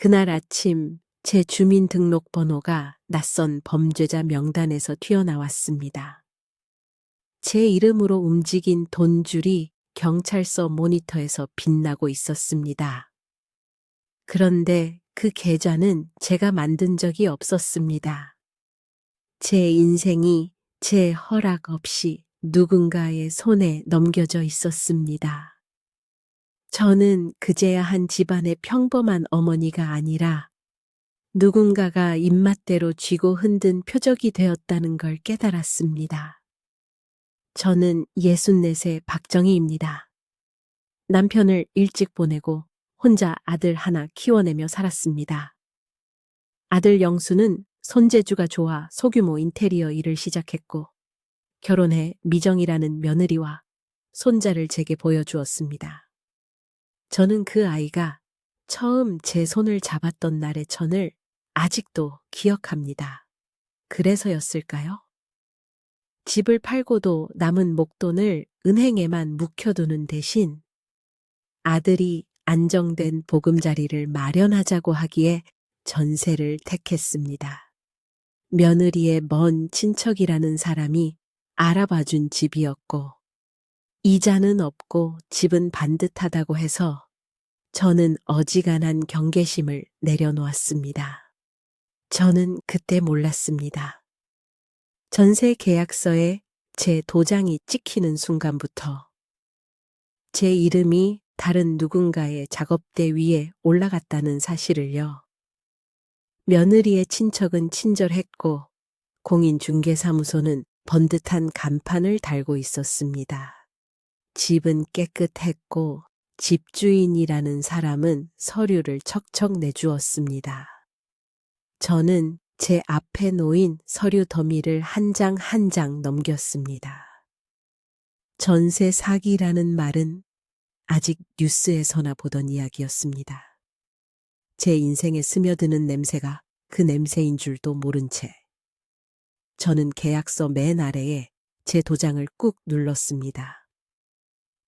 그날 아침 제 주민등록번호가 낯선 범죄자 명단에서 튀어나왔습니다. 제 이름으로 움직인 돈줄이 경찰서 모니터에서 빛나고 있었습니다. 그런데 그 계좌는 제가 만든 적이 없었습니다. 제 인생이 제 허락 없이 누군가의 손에 넘겨져 있었습니다. 저는 그제야 한 집안의 평범한 어머니가 아니라 누군가가 입맛대로 쥐고 흔든 표적이 되었다는 걸 깨달았습니다. 저는 64세 박정희입니다. 남편을 일찍 보내고 혼자 아들 하나 키워내며 살았습니다. 아들 영수는 손재주가 좋아 소규모 인테리어 일을 시작했고 결혼해 미정이라는 며느리와 손자를 제게 보여주었습니다. 저는 그 아이가 처음 제 손을 잡았던 날의 전을 아직도 기억합니다. 그래서였을까요? 집을 팔고도 남은 목돈을 은행에만 묵혀두는 대신 아들이 안정된 보금자리를 마련하자고 하기에 전세를 택했습니다. 며느리의 먼 친척이라는 사람이 알아봐준 집이었고 이자는 없고 집은 반듯하다고 해서 저는 어지간한 경계심을 내려놓았습니다. 저는 그때 몰랐습니다. 전세 계약서에 제 도장이 찍히는 순간부터 제 이름이 다른 누군가의 작업대 위에 올라갔다는 사실을요. 며느리의 친척은 친절했고 공인중개사무소는 번듯한 간판을 달고 있었습니다. 집은 깨끗했고 집주인이라는 사람은 서류를 척척 내주었습니다. 저는 제 앞에 놓인 서류 더미를 한 장 한 장 넘겼습니다. 전세 사기라는 말은 아직 뉴스에서나 보던 이야기였습니다. 제 인생에 스며드는 냄새가 그 냄새인 줄도 모른 채 저는 계약서 맨 아래에 제 도장을 꾹 눌렀습니다.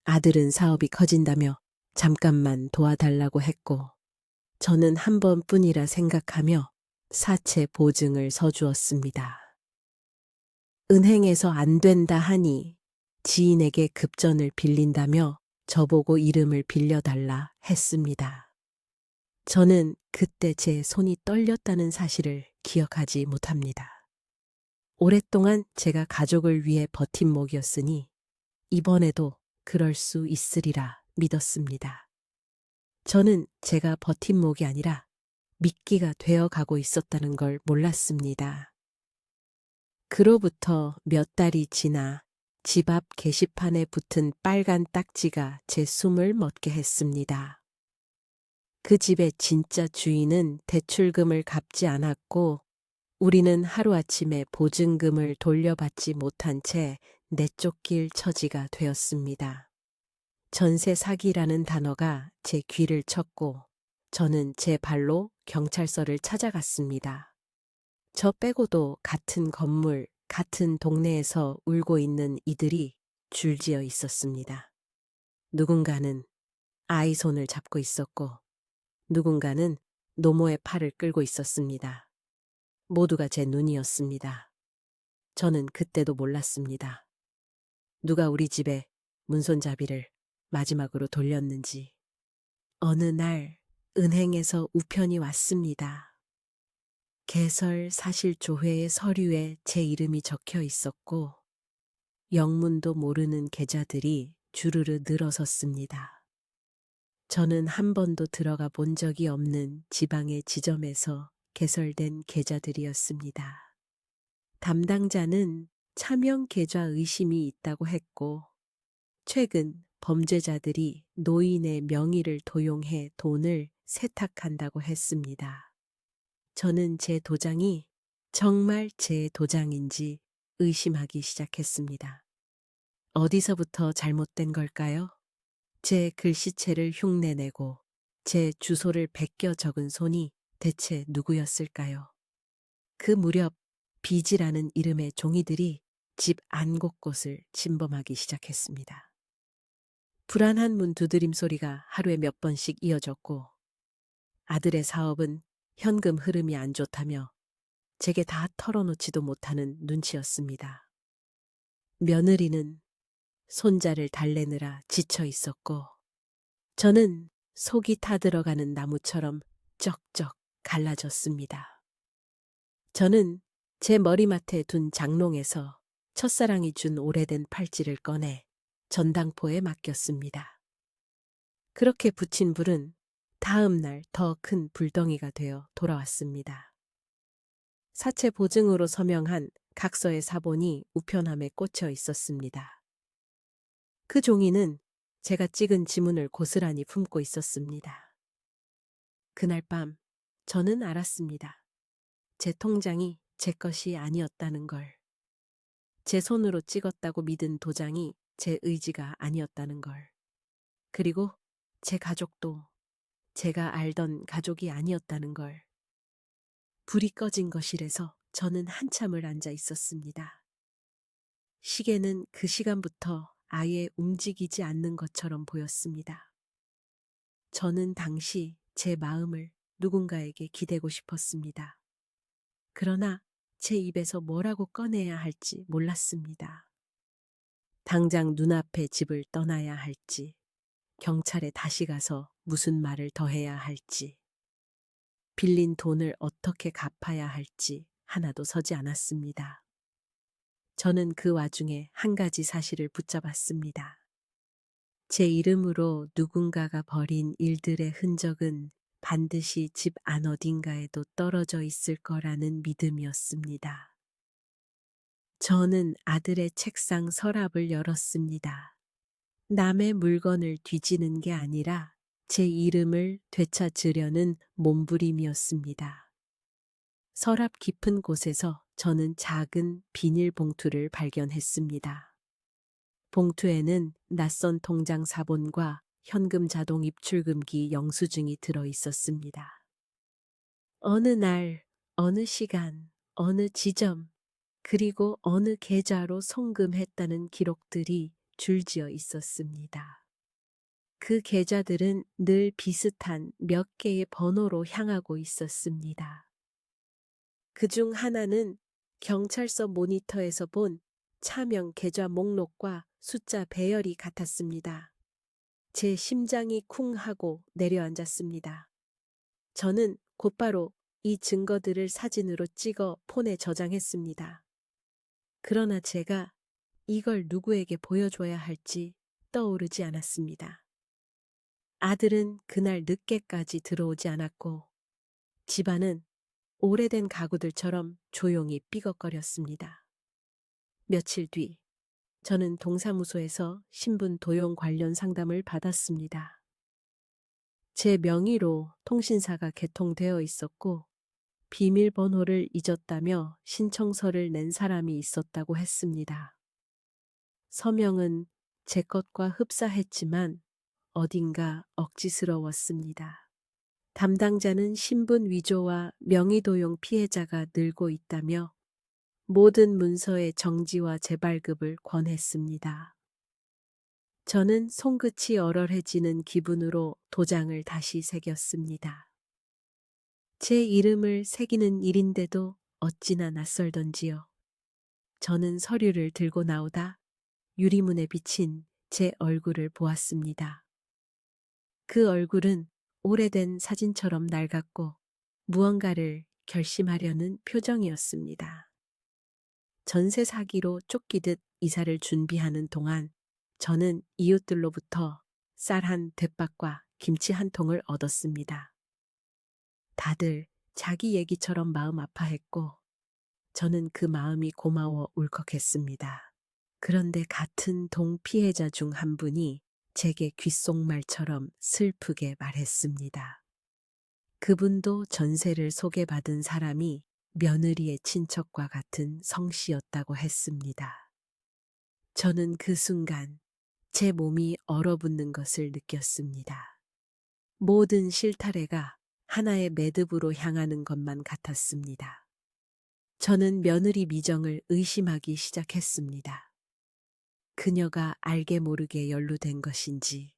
아들은 사업이 커진다며 잠깐만 도와달라고 했고 저는 한 번뿐이라 생각하며 사채 보증을 서주었습니다. 은행에서 안 된다 하니 지인에게 급전을 빌린다며 저보고 이름을 빌려달라 했습니다. 저는 그때 제 손이 떨렸다는 사실을 기억하지 못합니다. 오랫동안 제가 가족을 위해 버팀목이었으니 이번에도 그럴 수 있으리라 믿었습니다. 저는 제가 버팀목이 아니라 미끼가 되어가고 있었다는 걸 몰랐습니다. 그로부터 몇 달이 지나 집 앞 게시판에 붙은 빨간 딱지가 제 숨을 멎게 했습니다. 그 집의 진짜 주인은 대출금을 갚지 않았고 우리는 하루아침에 보증금을 돌려받지 못한 채 내쫓길 처지가 되었습니다. 전세 사기라는 단어가 제 귀를 쳤고 저는 제 발로 경찰서를 찾아갔습니다. 저 빼고도 같은 건물, 같은 동네에서 울고 있는 이들이 줄지어 있었습니다. 누군가는 아이 손을 잡고 있었고 누군가는 노모의 팔을 끌고 있었습니다. 모두가 제 눈이었습니다. 저는 그때도 몰랐습니다. 누가 우리 집에 문손잡이를 마지막으로 돌렸는지. 어느 날 은행에서 우편이 왔습니다. 개설 사실조회의 서류에 제 이름이 적혀 있었고 영문도 모르는 계좌들이 주르르 늘어섰습니다. 저는 한 번도 들어가 본 적이 없는 지방의 지점에서 개설된 계좌들이었습니다. 담당자는 차명 계좌 의심이 있다고 했고 최근 범죄자들이 노인의 명의를 도용해 돈을 세탁한다고 했습니다. 저는 제 도장이 정말 제 도장인지 의심하기 시작했습니다. 어디서부터 잘못된 걸까요? 제 글씨체를 흉내내고 제 주소를 베껴 적은 손이 대체 누구였을까요? 그 무렵 빚이라는 이름의 종이들이 집 안 곳곳을 침범하기 시작했습니다. 불안한 문 두드림 소리가 하루에 몇 번씩 이어졌고 아들의 사업은 현금 흐름이 안 좋다며 제게 다 털어놓지도 못하는 눈치였습니다. 며느리는 손자를 달래느라 지쳐 있었고 저는 속이 타들어가는 나무처럼 쩍쩍 갈라졌습니다. 저는 제 머리맡에 둔 장롱에서 첫사랑이 준 오래된 팔찌를 꺼내 전당포에 맡겼습니다. 그렇게 붙인 불은 다음 날 더 큰 불덩이가 되어 돌아왔습니다. 사체 보증으로 서명한 각서의 사본이 우편함에 꽂혀 있었습니다. 그 종이는 제가 찍은 지문을 고스란히 품고 있었습니다. 그날 밤 저는 알았습니다. 제 통장이 제 것이 아니었다는 걸. 제 손으로 찍었다고 믿은 도장이 제 의지가 아니었다는 걸. 그리고 제 가족도 제가 알던 가족이 아니었다는 걸. 불이 꺼진 거실에서 저는 한참을 앉아 있었습니다. 시계는 그 시간부터 아예 움직이지 않는 것처럼 보였습니다. 저는 당시 제 마음을 누군가에게 기대고 싶었습니다. 그러나 제 입에서 뭐라고 꺼내야 할지 몰랐습니다. 당장 눈앞에 집을 떠나야 할지, 경찰에 다시 가서 무슨 말을 더 해야 할지, 빌린 돈을 어떻게 갚아야 할지 하나도 서지 않았습니다. 저는 그 와중에 한 가지 사실을 붙잡았습니다. 제 이름으로 누군가가 벌인 일들의 흔적은 반드시 집 안 어딘가에도 떨어져 있을 거라는 믿음이었습니다. 저는 아들의 책상 서랍을 열었습니다. 남의 물건을 뒤지는 게 아니라 제 이름을 되찾으려는 몸부림이었습니다. 서랍 깊은 곳에서 저는 작은 비닐봉투를 발견했습니다. 봉투에는 낯선 통장 사본과 현금 자동 입출금기 영수증이 들어 있었습니다. 어느 날, 어느 시간, 어느 지점, 그리고 어느 계좌로 송금했다는 기록들이 줄지어 있었습니다. 그 계좌들은 늘 비슷한 몇 개의 번호로 향하고 있었습니다. 그중 하나는 경찰서 모니터에서 본 차명 계좌 목록과 숫자 배열이 같았습니다. 제 심장이 쿵 하고 내려앉았습니다. 저는 곧바로 이 증거들을 사진으로 찍어 폰에 저장했습니다. 그러나 제가 이걸 누구에게 보여줘야 할지 떠오르지 않았습니다. 아들은 그날 늦게까지 들어오지 않았고 집안은 오래된 가구들처럼 조용히 삐걱거렸습니다. 며칠 뒤 저는 동사무소에서 신분 도용 관련 상담을 받았습니다. 제 명의로 통신사가 개통되어 있었고 비밀번호를 잊었다며 신청서를 낸 사람이 있었다고 했습니다. 서명은 제 것과 흡사했지만 어딘가 억지스러웠습니다. 담당자는 신분 위조와 명의도용 피해자가 늘고 있다며 모든 문서의 정지와 재발급을 권했습니다. 저는 손끝이 얼얼해지는 기분으로 도장을 다시 새겼습니다. 제 이름을 새기는 일인데도 어찌나 낯설던지요. 저는 서류를 들고 나오다 유리문에 비친 제 얼굴을 보았습니다. 그 얼굴은 오래된 사진처럼 낡았고 무언가를 결심하려는 표정이었습니다. 전세 사기로 쫓기듯 이사를 준비하는 동안 저는 이웃들로부터 쌀 한 대박과 김치 한 통을 얻었습니다. 다들 자기 얘기처럼 마음 아파했고 저는 그 마음이 고마워 울컥했습니다. 그런데 같은 동 피해자 중 한 분이 제게 귓속말처럼 슬프게 말했습니다. 그분도 전세를 소개받은 사람이 며느리의 친척과 같은 성씨였다고 했습니다. 저는 그 순간 제 몸이 얼어붙는 것을 느꼈습니다. 모든 실타래가 하나의 매듭으로 향하는 것만 같았습니다. 저는 며느리 미정을 의심하기 시작했습니다. 그녀가 알게 모르게 연루된 것인지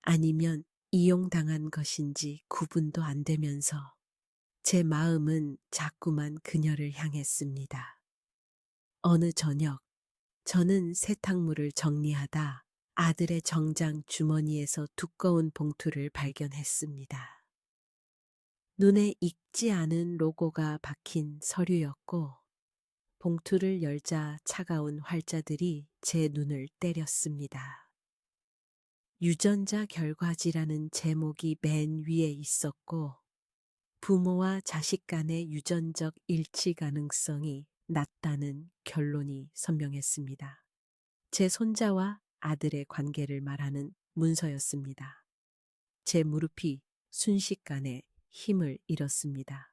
아니면 이용당한 것인지 구분도 안 되면서 제 마음은 자꾸만 그녀를 향했습니다. 어느 저녁, 저는 세탁물을 정리하다 아들의 정장 주머니에서 두꺼운 봉투를 발견했습니다. 눈에 익지 않은 로고가 박힌 서류였고, 봉투를 열자 차가운 활자들이 제 눈을 때렸습니다. 유전자 결과지라는 제목이 맨 위에 있었고, 부모와 자식 간의 유전적 일치 가능성이 낮다는 결론이 선명했습니다. 제 손자와 아들의 관계를 말하는 문서였습니다. 제 무릎이 순식간에 힘을 잃었습니다.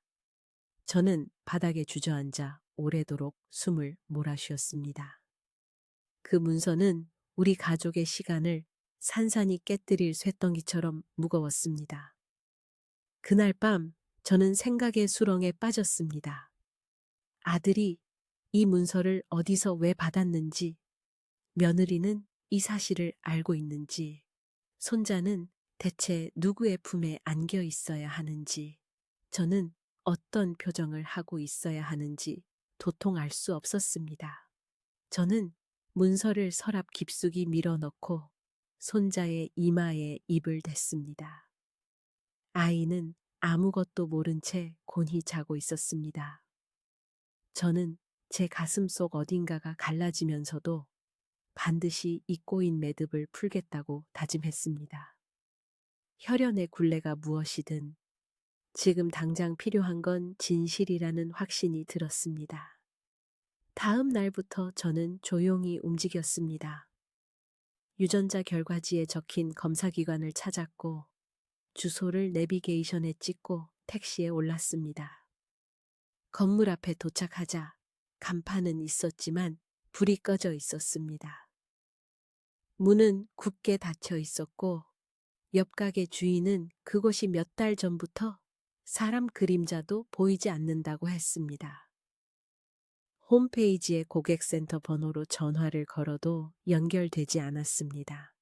저는 바닥에 주저앉아 오래도록 숨을 몰아쉬었습니다. 그 문서는 우리 가족의 시간을 산산이 깨뜨릴 쇳덩이처럼 무거웠습니다. 그날 밤 저는 생각의 수렁에 빠졌습니다. 아들이 이 문서를 어디서 왜 받았는지, 며느리는 이 사실을 알고 있는지, 손자는 대체 누구의 품에 안겨 있어야 하는지, 저는 어떤 표정을 하고 있어야 하는지 도통 알 수 없었습니다. 저는 문서를 서랍 깊숙이 밀어넣고 손자의 이마에 입을 댔습니다. 아이는 아무것도 모른 채 곤히 자고 있었습니다. 저는 제 가슴 속 어딘가가 갈라지면서도 반드시 이 꼬인 매듭을 풀겠다고 다짐했습니다. 혈연의 굴레가 무엇이든 지금 당장 필요한 건 진실이라는 확신이 들었습니다. 다음 날부터 저는 조용히 움직였습니다. 유전자 결과지에 적힌 검사기관을 찾았고 주소를 내비게이션에 찍고 택시에 올랐습니다. 건물 앞에 도착하자 간판은 있었지만 불이 꺼져 있었습니다. 문은 굳게 닫혀 있었고 옆 가게 주인은 그곳이 몇 달 전부터 사람 그림자도 보이지 않는다고 했습니다. 홈페이지의 고객센터 번호로 전화를 걸어도 연결되지 않았습니다.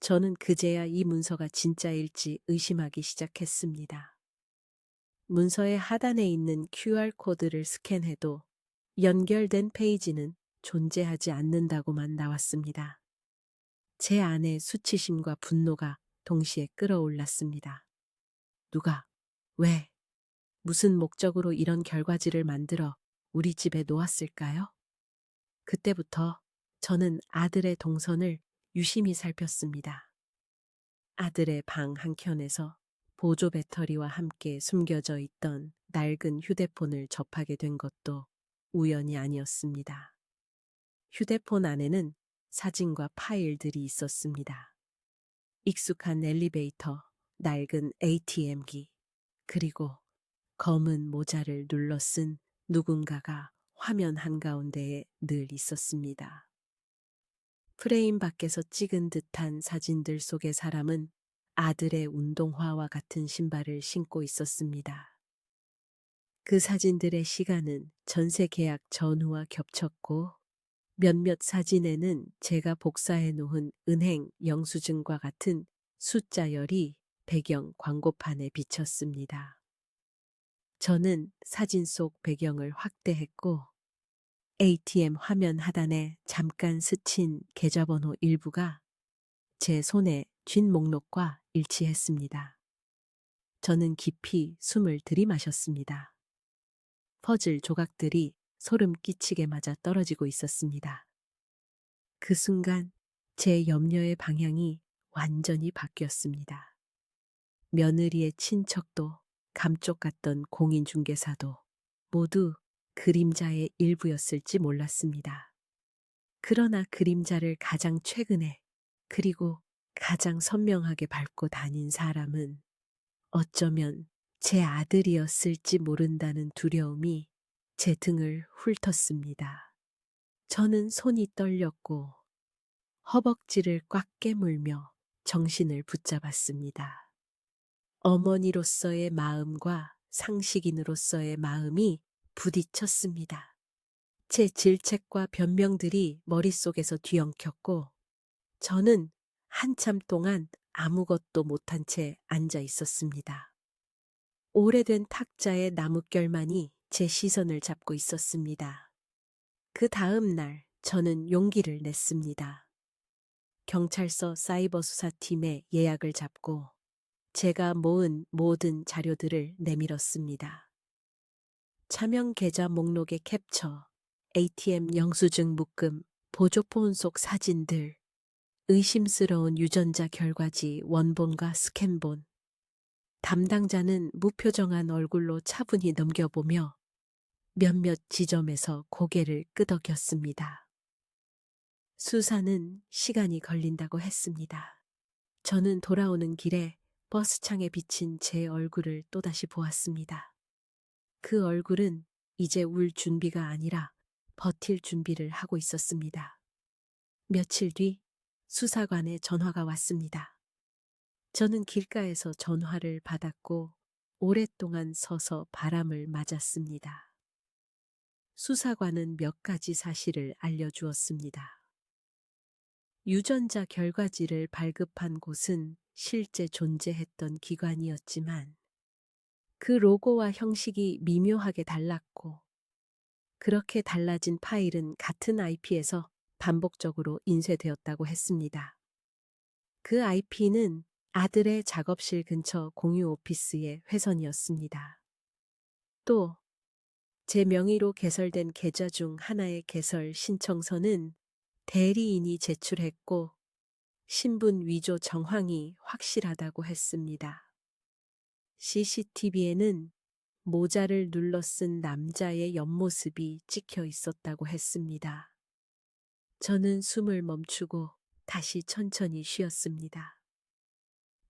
저는 그제야 이 문서가 진짜일지 의심하기 시작했습니다. 문서의 하단에 있는 QR코드를 스캔해도 연결된 페이지는 존재하지 않는다고만 나왔습니다. 제 안에 수치심과 분노가 동시에 끌어올랐습니다. 누가, 왜, 무슨 목적으로 이런 결과지를 만들어 우리 집에 놓았을까요? 그때부터 저는 아들의 동선을 유심히 살폈습니다. 아들의 방 한켠에서 보조 배터리와 함께 숨겨져 있던 낡은 휴대폰을 접하게 된 것도 우연이 아니었습니다. 휴대폰 안에는 사진과 파일들이 있었습니다. 익숙한 엘리베이터, 낡은 ATM기, 그리고 검은 모자를 눌러 쓴 누군가가 화면 한가운데에 늘 있었습니다. 프레임 밖에서 찍은 듯한 사진들 속의 사람은 아들의 운동화와 같은 신발을 신고 있었습니다. 그 사진들의 시간은 전세 계약 전후와 겹쳤고 몇몇 사진에는 제가 복사해 놓은 은행 영수증과 같은 숫자열이 배경 광고판에 비쳤습니다. 저는 사진 속 배경을 확대했고 ATM 화면 하단에 잠깐 스친 계좌번호 일부가 제 손에 쥔 목록과 일치했습니다. 저는 깊이 숨을 들이마셨습니다. 퍼즐 조각들이 소름 끼치게 맞아 떨어지고 있었습니다. 그 순간 제 염려의 방향이 완전히 바뀌었습니다. 며느리의 친척도 감쪽 같던 공인중개사도 모두 그림자의 일부였을지 몰랐습니다. 그러나 그림자를 가장 최근에 그리고 가장 선명하게 밟고 다닌 사람은 어쩌면 제 아들이었을지 모른다는 두려움이 제 등을 훑었습니다. 저는 손이 떨렸고 허벅지를 꽉 깨물며 정신을 붙잡았습니다. 어머니로서의 마음과 상식인으로서의 마음이 부딪혔습니다. 제 질책과 변명들이 머릿속에서 뒤엉켰고 저는 한참 동안 아무것도 못한 채 앉아 있었습니다. 오래된 탁자의 나뭇결만이 제 시선을 잡고 있었습니다. 그 다음 날 저는 용기를 냈습니다. 경찰서 사이버 수사팀에 예약을 잡고 제가 모은 모든 자료들을 내밀었습니다. 차명 계좌 목록의 캡처, ATM 영수증 묶음, 보조폰 속 사진들, 의심스러운 유전자 결과지 원본과 스캔본. 담당자는 무표정한 얼굴로 차분히 넘겨보며 몇몇 지점에서 고개를 끄덕였습니다. 수사는 시간이 걸린다고 했습니다. 저는 돌아오는 길에 버스창에 비친 제 얼굴을 또다시 보았습니다. 그 얼굴은 이제 울 준비가 아니라 버틸 준비를 하고 있었습니다. 며칠 뒤 수사관의 전화가 왔습니다. 저는 길가에서 전화를 받았고 오랫동안 서서 바람을 맞았습니다. 수사관은 몇 가지 사실을 알려주었습니다. 유전자 결과지를 발급한 곳은 실제 존재했던 기관이었지만 그 로고와 형식이 미묘하게 달랐고 그렇게 달라진 파일은 같은 IP에서 반복적으로 인쇄되었다고 했습니다. 그 IP는 아들의 작업실 근처 공유 오피스의 회선이었습니다. 또 제 명의로 개설된 계좌 중 하나의 개설 신청서는 대리인이 제출했고 신분 위조 정황이 확실하다고 했습니다. CCTV에는 모자를 눌러 쓴 남자의 옆모습이 찍혀 있었다고 했습니다. 저는 숨을 멈추고 다시 천천히 쉬었습니다.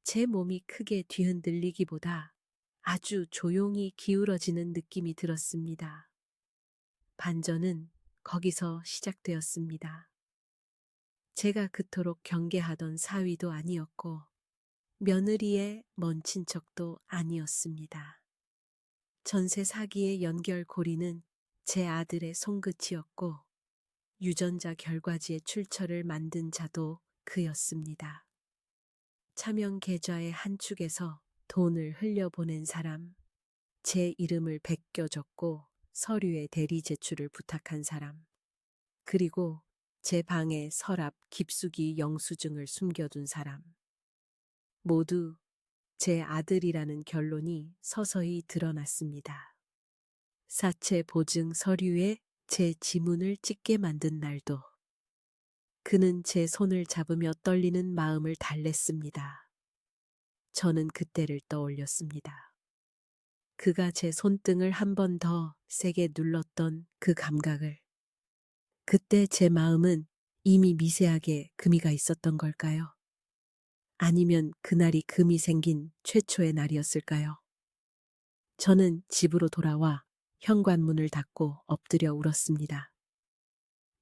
제 몸이 크게 뒤흔들리기보다 아주 조용히 기울어지는 느낌이 들었습니다. 반전은 거기서 시작되었습니다. 제가 그토록 경계하던 사위도 아니었고 며느리의 먼 친척도 아니었습니다. 전세 사기의 연결고리는 제 아들의 손끝이었고 유전자 결과지의 출처를 만든 자도 그였습니다. 차명 계좌의 한 축에서 돈을 흘려보낸 사람, 제 이름을 베껴줬고 서류의 대리 제출을 부탁한 사람, 그리고 제 방에 서랍 깊숙이 영수증을 숨겨둔 사람. 모두 제 아들이라는 결론이 서서히 드러났습니다. 사체 보증 서류에 제 지문을 찍게 만든 날도 그는 제 손을 잡으며 떨리는 마음을 달랬습니다. 저는 그때를 떠올렸습니다. 그가 제 손등을 한 번 더 세게 눌렀던 그 감각을. 그때 제 마음은 이미 미세하게 금이가 있었던 걸까요? 아니면 그날이 금이 생긴 최초의 날이었을까요? 저는 집으로 돌아와 현관문을 닫고 엎드려 울었습니다.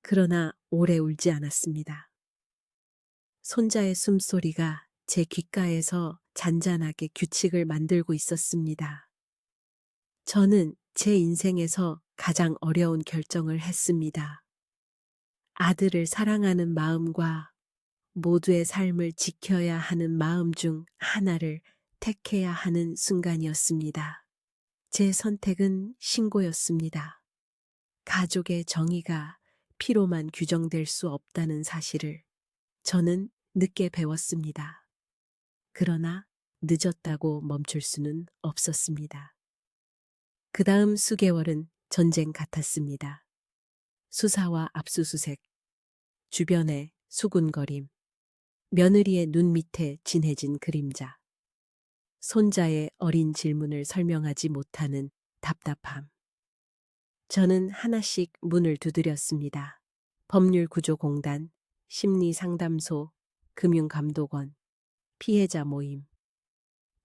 그러나 오래 울지 않았습니다. 손자의 숨소리가 제 귓가에서 잔잔하게 규칙을 만들고 있었습니다. 저는 제 인생에서 가장 어려운 결정을 했습니다. 아들을 사랑하는 마음과 모두의 삶을 지켜야 하는 마음 중 하나를 택해야 하는 순간이었습니다. 제 선택은 신고였습니다. 가족의 정의가 피로만 규정될 수 없다는 사실을 저는 늦게 배웠습니다. 그러나 늦었다고 멈출 수는 없었습니다. 그 다음 수개월은 전쟁 같았습니다. 수사와 압수수색, 주변의 수군거림, 며느리의 눈 밑에 진해진 그림자, 손자의 어린 질문을 설명하지 못하는 답답함. 저는 하나씩 문을 두드렸습니다. 법률구조공단, 심리상담소, 금융감독원, 피해자 모임.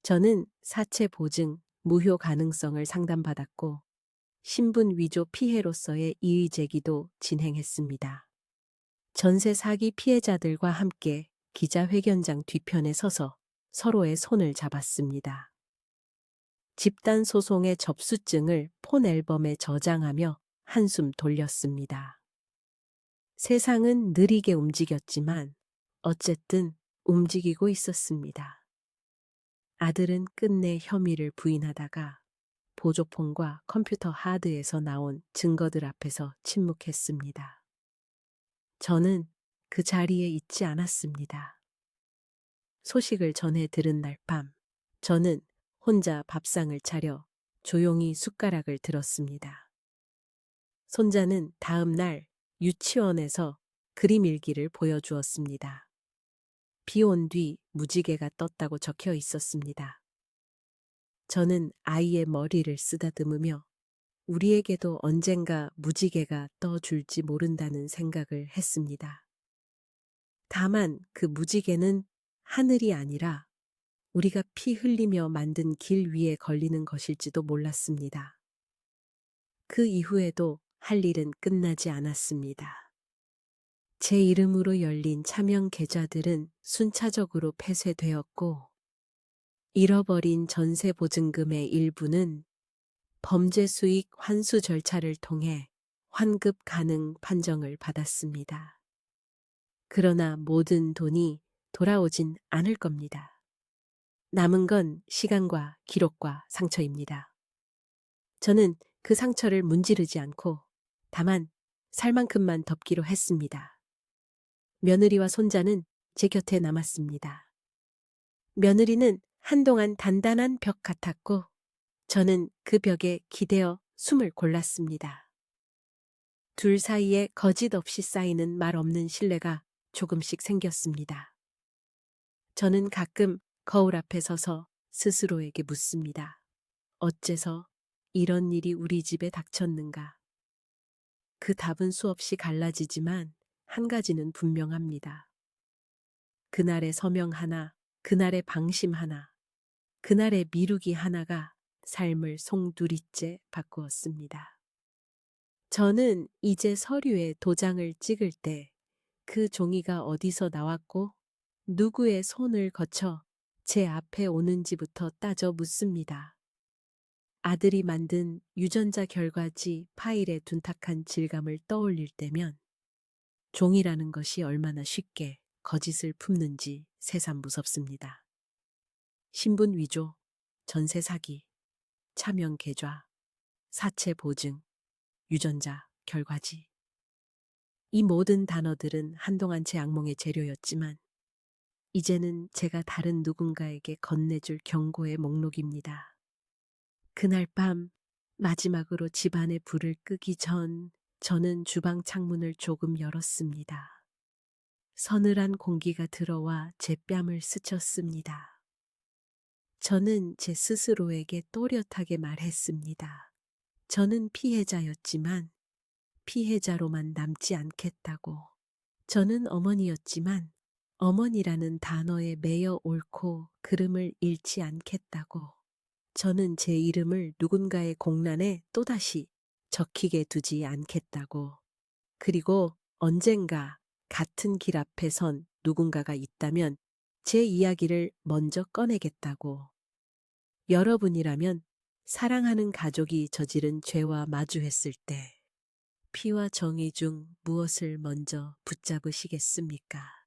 저는 사체 보증, 무효 가능성을 상담받았고 신분 위조 피해로서의 이의 제기도 진행했습니다. 전세 사기 피해자들과 함께 기자회견장 뒤편에 서서 서로의 손을 잡았습니다. 집단 소송의 접수증을 폰 앨범에 저장하며 한숨 돌렸습니다. 세상은 느리게 움직였지만 어쨌든 움직이고 있었습니다. 아들은 끝내 혐의를 부인하다가 보조폰과 컴퓨터 하드에서 나온 증거들 앞에서 침묵했습니다. 저는 그 자리에 있지 않았습니다. 소식을 전해 들은 날 밤, 저는 혼자 밥상을 차려 조용히 숟가락을 들었습니다. 손자는 다음 날 유치원에서 그림 일기를 보여주었습니다. 비 온 뒤 무지개가 떴다고 적혀 있었습니다. 저는 아이의 머리를 쓰다듬으며 우리에게도 언젠가 무지개가 떠줄지 모른다는 생각을 했습니다. 다만 그 무지개는 하늘이 아니라 우리가 피 흘리며 만든 길 위에 걸리는 것일지도 몰랐습니다. 그 이후에도 할 일은 끝나지 않았습니다. 제 이름으로 열린 차명 계좌들은 순차적으로 폐쇄되었고, 잃어버린 전세 보증금의 일부는 범죄 수익 환수 절차를 통해 환급 가능 판정을 받았습니다. 그러나 모든 돈이 돌아오진 않을 겁니다. 남은 건 시간과 기록과 상처입니다. 저는 그 상처를 문지르지 않고 다만 살 만큼만 덮기로 했습니다. 며느리와 손자는 제 곁에 남았습니다. 며느리는 한동안 단단한 벽 같았고 저는 그 벽에 기대어 숨을 골랐습니다. 둘 사이에 거짓 없이 쌓이는 말 없는 신뢰가 조금씩 생겼습니다. 저는 가끔 거울 앞에 서서 스스로에게 묻습니다. 어째서 이런 일이 우리 집에 닥쳤는가? 그 답은 수없이 갈라지지만 한 가지는 분명합니다. 그날의 서명 하나, 그날의 방심 하나, 그날의 미루기 하나가 삶을 송두리째 바꾸었습니다. 저는 이제 서류에 도장을 찍을 때 그 종이가 어디서 나왔고 누구의 손을 거쳐 제 앞에 오는지부터 따져 묻습니다. 아들이 만든 유전자 결과지 파일의 둔탁한 질감을 떠올릴 때면 종이라는 것이 얼마나 쉽게 거짓을 품는지 새삼 무섭습니다. 신분 위조, 전세 사기, 차명 계좌, 사채 보증, 유전자 결과지. 이 모든 단어들은 한동안 제 악몽의 재료였지만 이제는 제가 다른 누군가에게 건네줄 경고의 목록입니다. 그날 밤 마지막으로 집안의 불을 끄기 전 저는 주방 창문을 조금 열었습니다. 서늘한 공기가 들어와 제 뺨을 스쳤습니다. 저는 제 스스로에게 또렷하게 말했습니다. 저는 피해자였지만 피해자로만 남지 않겠다고. 저는 어머니였지만 어머니라는 단어에 매여 옳고 그름을 잃지 않겠다고. 저는 제 이름을 누군가의 공란에 또다시 적히게 두지 않겠다고. 그리고 언젠가 같은 길 앞에 선 누군가가 있다면 제 이야기를 먼저 꺼내겠다고. 여러분이라면 사랑하는 가족이 저지른 죄와 마주했을 때 피와 정의 중 무엇을 먼저 붙잡으시겠습니까?